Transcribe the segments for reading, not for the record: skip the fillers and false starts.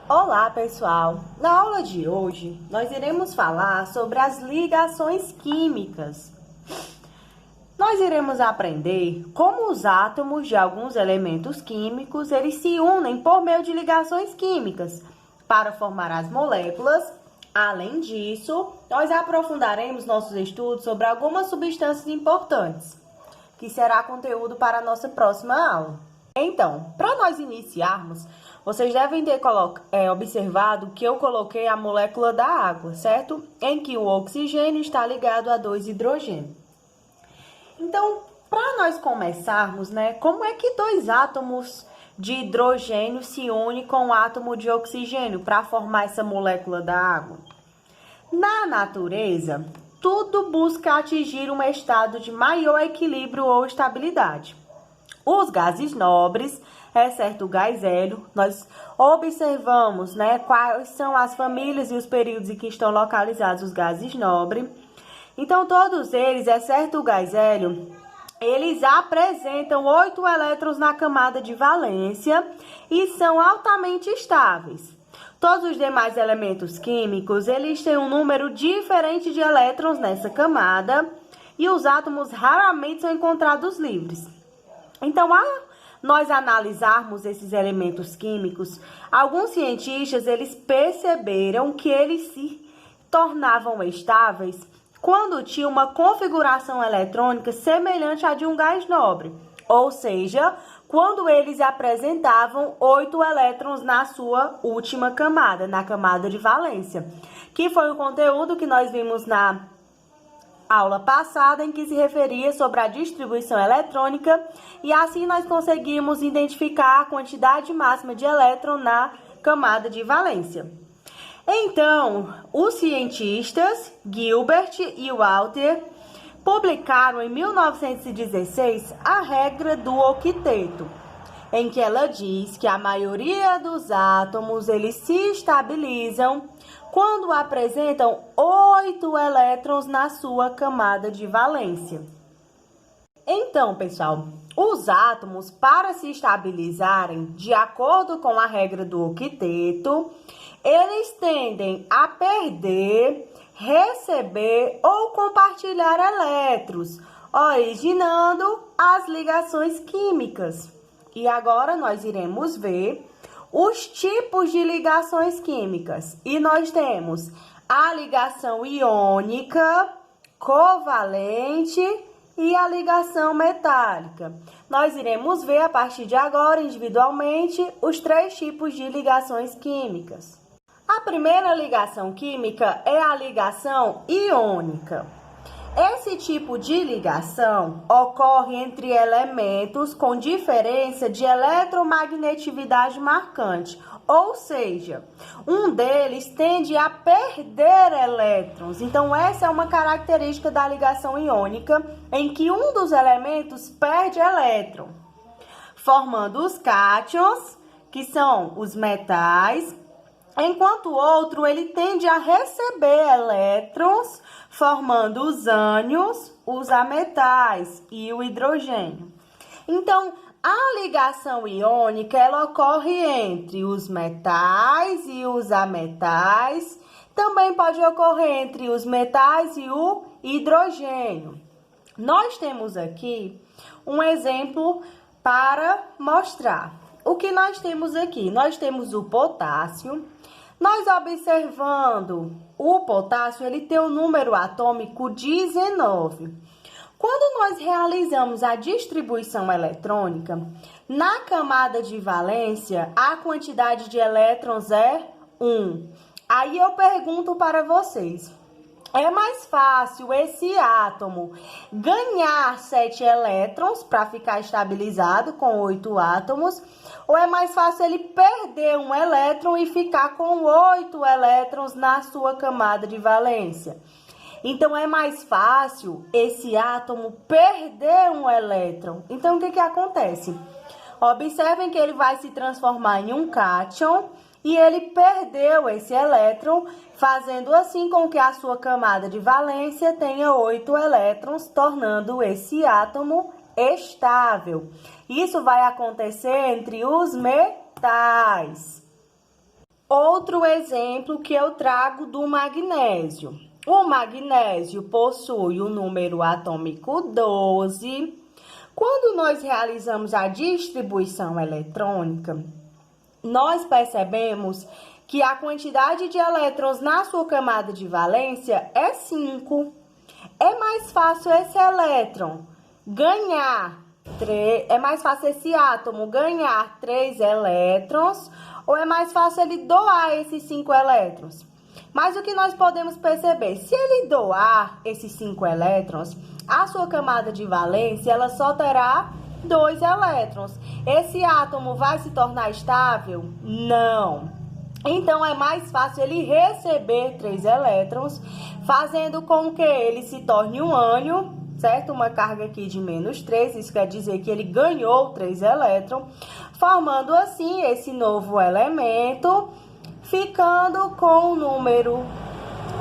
Olá, pessoal! Na aula de hoje, nós iremos falar sobre as ligações químicas. Nós iremos aprender como os átomos de alguns elementos químicos eles se unem por meio de ligações químicas para formar as moléculas. Além disso, nós aprofundaremos nossos estudos sobre algumas substâncias importantes, que será conteúdo para a nossa próxima aula. Então, para nós iniciarmos, vocês devem ter observado que eu coloquei a molécula da água, certo? Em que o oxigênio está ligado a 2 hidrogênios. Então, para nós começarmos, como é que 2 átomos de hidrogênio se unem com um átomo de oxigênio para formar essa molécula da água? Na natureza, tudo busca atingir um estado de maior equilíbrio ou estabilidade. Os gases nobres, exceto o gás hélio, nós observamos quais são as famílias e os períodos em que estão localizados os gases nobres. Então, todos eles, exceto o gás hélio, eles apresentam 8 elétrons na camada de valência e são altamente estáveis. Todos os demais elementos químicos, eles têm um número diferente de elétrons nessa camada e os átomos raramente são encontrados livres. Então, ao nós analisarmos esses elementos químicos, alguns cientistas eles perceberam que eles se tornavam estáveis quando tinham uma configuração eletrônica semelhante à de um gás nobre, ou seja, quando eles apresentavam 8 elétrons na sua última camada, na camada de valência, que foi o conteúdo que nós vimos na aula passada, em que se referia sobre a distribuição eletrônica, e assim nós conseguimos identificar a quantidade máxima de elétron na camada de valência. Então, os cientistas Gilbert e Walter publicaram em 1916 a regra do octeto, em que ela diz que a maioria dos átomos eles se estabilizam quando apresentam 8 elétrons na sua camada de valência. Então, pessoal, os átomos, para se estabilizarem de acordo com a regra do octeto, eles tendem a perder, receber ou compartilhar elétrons, originando as ligações químicas. E agora nós iremos ver os tipos de ligações químicas. E nós temos a ligação iônica, covalente e a ligação metálica. Nós iremos ver a partir de agora, individualmente, os 3 tipos de ligações químicas. A primeira ligação química é a ligação iônica. Esse tipo de ligação ocorre entre elementos com diferença de eletromagnetividade marcante, ou seja, um deles tende a perder elétrons. Então, essa é uma característica da ligação iônica, em que um dos elementos perde elétron, formando os cátions, que são os metais, enquanto o outro ele tende a receber elétrons, formando os ânions, os ametais e o hidrogênio. Então, a ligação iônica ela ocorre entre os metais e os ametais. Também pode ocorrer entre os metais e o hidrogênio. Nós temos aqui um exemplo para mostrar. O que nós temos aqui? Nós temos o potássio. Nós observando o potássio, ele tem o número atômico 19. Quando nós realizamos a distribuição eletrônica, na camada de valência, a quantidade de elétrons é 1. Aí eu pergunto para vocês, é mais fácil esse átomo ganhar 7 elétrons para ficar estabilizado com 8 átomos, ou é mais fácil ele perder um elétron e ficar com 8 elétrons na sua camada de valência? Então, é mais fácil esse átomo perder um elétron. Então, o que acontece? Observem que ele vai se transformar em um cátion e ele perdeu esse elétron, fazendo assim com que a sua camada de valência tenha 8 elétrons, tornando esse átomo estável. Isso vai acontecer entre os metais. Outro exemplo que eu trago do magnésio. O magnésio possui o número atômico 12. Quando nós realizamos a distribuição eletrônica, nós percebemos que a quantidade de elétrons na sua camada de valência é 5. É mais fácil esse elétron ganhar, é mais fácil esse átomo ganhar 3 elétrons ou é mais fácil ele doar esses 5 elétrons? Mas o que nós podemos perceber, se ele doar esses 5 elétrons, a sua camada de valência ela só terá 2 elétrons. Esse átomo vai se tornar estável? Não. Então, é mais fácil ele receber 3 elétrons, fazendo com que ele se torne um ânion, certo? Uma carga aqui de -3, isso quer dizer que ele ganhou 3 elétrons, formando assim esse novo elemento, ficando com o número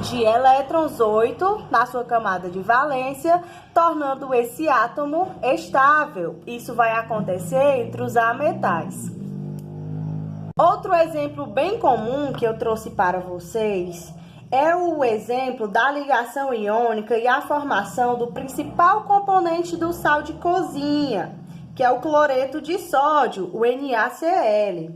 de elétrons 8 na sua camada de valência, tornando esse átomo estável. Isso vai acontecer entre os ametais. Outro exemplo bem comum que eu trouxe para vocês é o exemplo da ligação iônica e a formação do principal componente do sal de cozinha, que é o cloreto de sódio, o NaCl.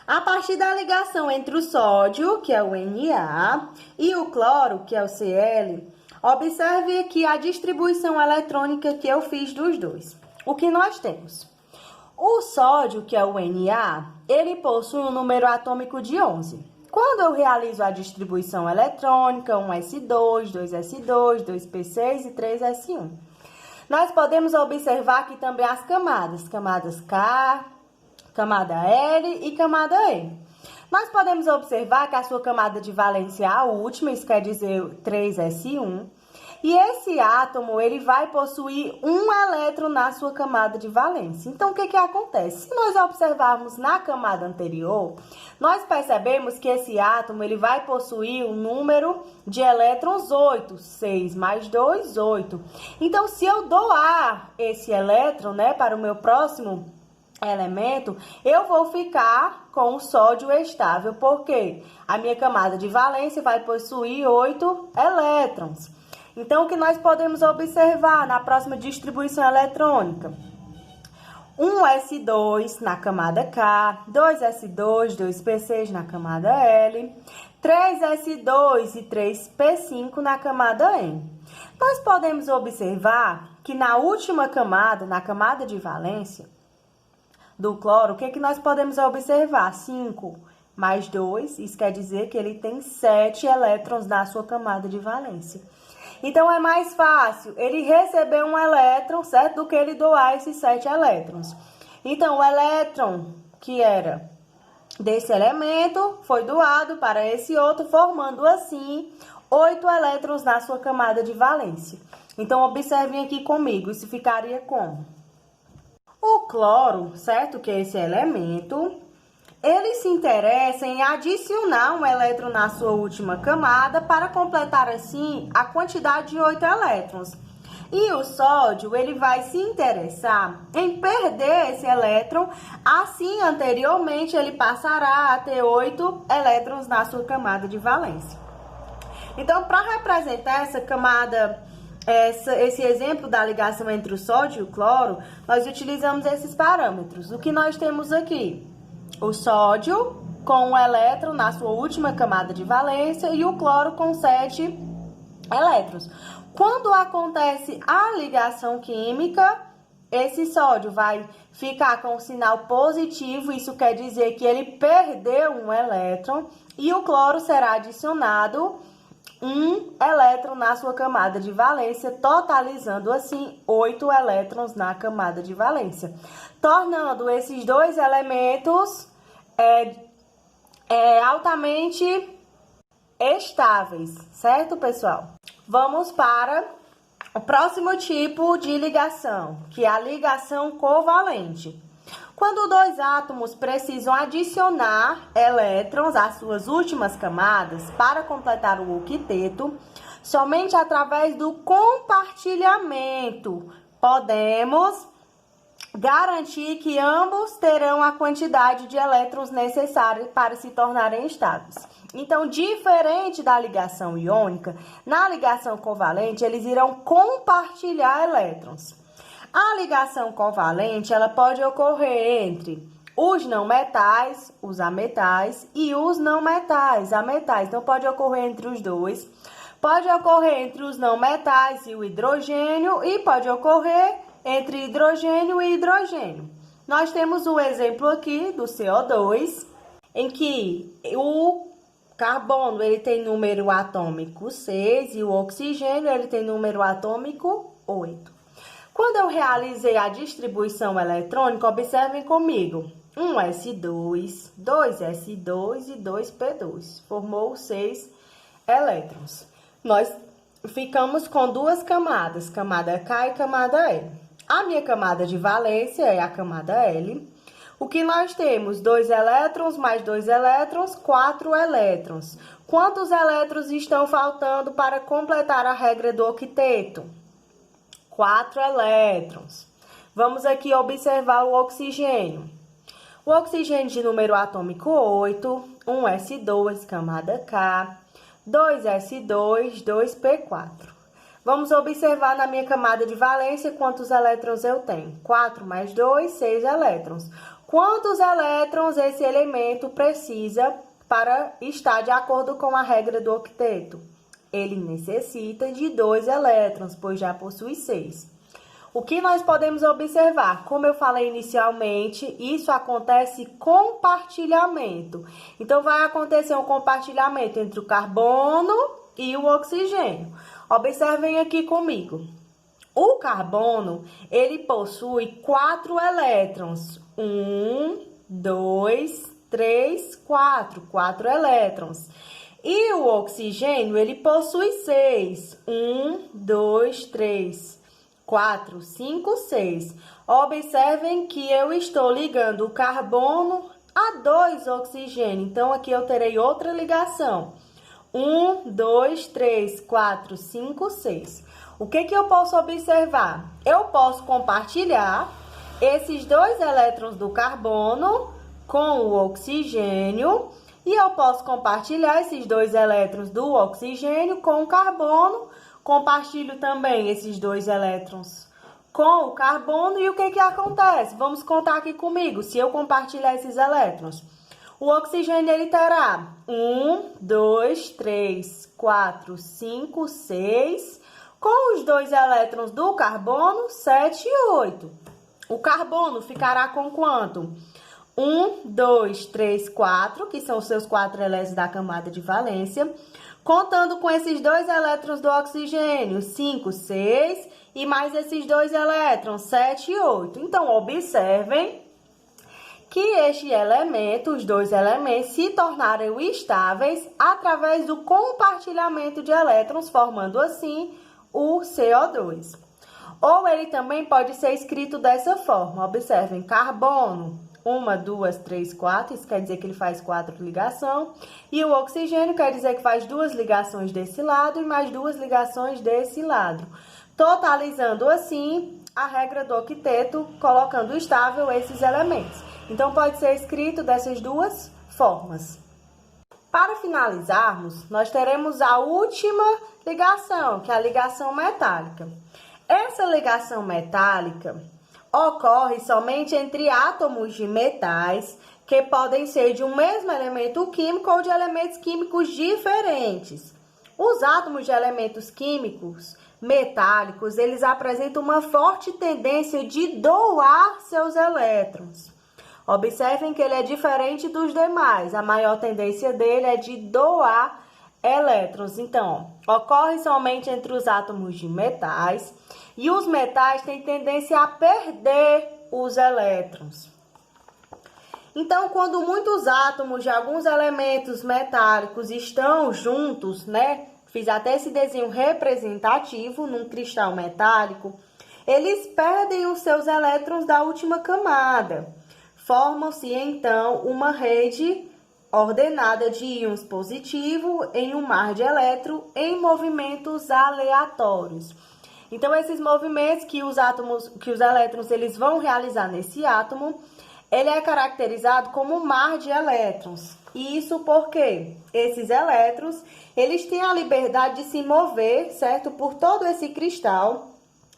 A partir da ligação entre o sódio, que é o Na, e o cloro, que é o Cl, observe aqui a distribuição eletrônica que eu fiz dos dois. O que nós temos? O sódio, que é o Na, ele possui um número atômico de 11. Quando eu realizo a distribuição eletrônica, 1s2, 2s2, 2p6 e 3s1, nós podemos observar aqui também as camadas K, camada L e camada E. Nós podemos observar que a sua camada de valência é a última, isso quer dizer 3s1, e esse átomo, ele vai possuir um elétron na sua camada de valência. Então, o que acontece? Se nós observarmos na camada anterior, nós percebemos que esse átomo, ele vai possuir um número de elétrons 8. 6 mais 2, 8. Então, se eu doar esse elétron, né, para o meu próximo elemento, eu vou ficar com o sódio estável, porque a minha camada de valência vai possuir 8 elétrons. Então, o que nós podemos observar na próxima distribuição eletrônica? 1s2 na camada K, 2s2, 2p6 na camada L, 3s2 e 3p5 na camada N. Nós podemos observar que na última camada, na camada de valência do cloro, o que nós podemos observar? 5 mais 2, isso quer dizer que ele tem 7 elétrons na sua camada de valência. Então, é mais fácil ele receber um elétron, certo? Do que ele doar esses 7 elétrons. Então, o elétron que era desse elemento foi doado para esse outro, formando assim 8 elétrons na sua camada de valência. Então, observem aqui comigo, isso ficaria como? O cloro, certo? Que é esse elemento, ele se interessa em adicionar um elétron na sua última camada para completar, assim, a quantidade de 8 elétrons. E o sódio, ele vai se interessar em perder esse elétron, assim, anteriormente, ele passará a ter 8 elétrons na sua camada de valência. Então, para representar essa camada, esse exemplo da ligação entre o sódio e o cloro, nós utilizamos esses parâmetros. O que nós temos aqui? O sódio com um elétron na sua última camada de valência e o cloro com 7 elétrons. Quando acontece a ligação química, esse sódio vai ficar com o sinal positivo, isso quer dizer que ele perdeu um elétron, e o cloro será adicionado um elétron na sua camada de valência, totalizando assim 8 elétrons na camada de valência, tornando esses dois elementos altamente estáveis, certo, pessoal? Vamos para o próximo tipo de ligação, que é a ligação covalente. Quando dois átomos precisam adicionar elétrons às suas últimas camadas para completar o octeto, somente através do compartilhamento podemos garantir que ambos terão a quantidade de elétrons necessária para se tornarem estáveis. Então, diferente da ligação iônica, na ligação covalente, eles irão compartilhar elétrons. A ligação covalente, ela pode ocorrer entre os não metais, os ametais, e os não metais, ametais. Então, pode ocorrer entre os dois. Pode ocorrer entre os não metais e o hidrogênio, e pode ocorrer entre hidrogênio e hidrogênio. Nós temos um exemplo aqui do CO2, em que o carbono ele tem número atômico 6 e o oxigênio ele tem número atômico 8. Quando eu realizei a distribuição eletrônica, observem comigo, 1s2, 2s2 e 2p2, formou 6 elétrons. Nós ficamos com duas camadas, camada K e camada L. A minha camada de valência é a camada L. O que nós temos? 2 elétrons mais 2 elétrons, 4 elétrons. Quantos elétrons estão faltando para completar a regra do octeto? 4 elétrons. Vamos aqui observar o oxigênio. O oxigênio de número atômico 8, 1s2, camada K, 2s2, 2p4. Vamos observar na minha camada de valência quantos elétrons eu tenho. 4 mais 2, 6 elétrons. Quantos elétrons esse elemento precisa para estar de acordo com a regra do octeto? Ele necessita de 2 elétrons, pois já possui 6. O que nós podemos observar? Como eu falei inicialmente, isso acontece compartilhamento. Então, vai acontecer um compartilhamento entre o carbono e o oxigênio. Observem aqui comigo. O carbono, ele possui 4 elétrons. 1, 2, 3, 4. 4 elétrons. E o oxigênio, ele possui 6. 1, 2, 3, 4, 5, 6. Observem que eu estou ligando o carbono a 2 oxigênio. Então, aqui eu terei outra ligação. 1, 2, 3, 4, 5, 6. O que eu posso observar? Eu posso compartilhar esses 2 elétrons do carbono com o oxigênio e eu posso compartilhar esses 2 elétrons do oxigênio com o carbono. Compartilho também esses 2 elétrons com o carbono e o que acontece? Vamos contar aqui comigo, se eu compartilhar esses elétrons. O oxigênio, ele terá 1, 2, 3, 4, 5, 6, com os 2 elétrons do carbono, 7 e 8. O carbono ficará com quanto? 1, 2, 3, 4, que são os seus 4 elétrons da camada de valência, contando com esses 2 elétrons do oxigênio, 5, 6, e mais esses 2 elétrons, 7 e 8. Então, observem que este elemento, os 2 elementos, se tornaram estáveis através do compartilhamento de elétrons, formando assim o CO2. Ou ele também pode ser escrito dessa forma. Observem, carbono, 1, 2, 3, 4, isso quer dizer que ele faz 4 ligações. E o oxigênio quer dizer que faz 2 ligações desse lado e mais 2 ligações desse lado. Totalizando assim a regra do octeto, colocando estável esses elementos. Então, pode ser escrito dessas duas formas. Para finalizarmos, nós teremos a última ligação, que é a ligação metálica. Essa ligação metálica ocorre somente entre átomos de metais, que podem ser de um mesmo elemento químico ou de elementos químicos diferentes. Os átomos de elementos químicos metálicos, eles apresentam uma forte tendência de doar seus elétrons. Observem que ele é diferente dos demais. A maior tendência dele é de doar elétrons. Então, ocorre somente entre os átomos de metais. E os metais têm tendência a perder os elétrons. Então, quando muitos átomos de alguns elementos metálicos estão juntos, né? Fiz até esse desenho representativo num cristal metálico. Eles perdem os seus elétrons da última camada. Formam-se, então, uma rede ordenada de íons positivos em um mar de elétrons em movimentos aleatórios. Então, esses movimentos que os átomos, que os elétrons, eles vão realizar nesse átomo, ele é caracterizado como um mar de elétrons. E isso porque esses elétrons, eles têm a liberdade de se mover, certo? Por todo esse cristal,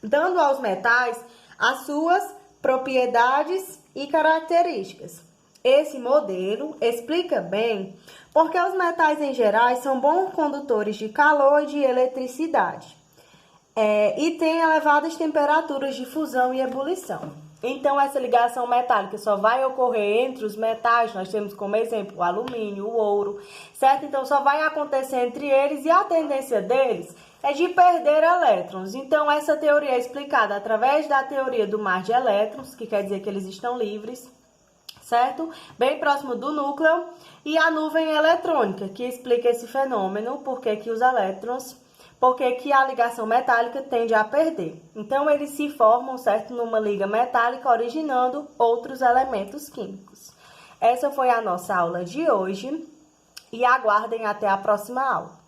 dando aos metais as suas propriedades e características. Esse modelo explica bem porque os metais em geral são bons condutores de calor e de eletricidade e têm elevadas temperaturas de fusão e ebulição. Então, essa ligação metálica só vai ocorrer entre os metais, nós temos como exemplo o alumínio, o ouro, certo? Então, só vai acontecer entre eles e a tendência deles é de perder elétrons. Então, essa teoria é explicada através da teoria do mar de elétrons, que quer dizer que eles estão livres, certo? Bem próximo do núcleo, e a nuvem eletrônica, que explica esse fenômeno, porque que os elétrons, porque que a ligação metálica tende a perder. Então, eles se formam, certo, numa liga metálica, originando outros elementos químicos. Essa foi a nossa aula de hoje, e aguardem até a próxima aula.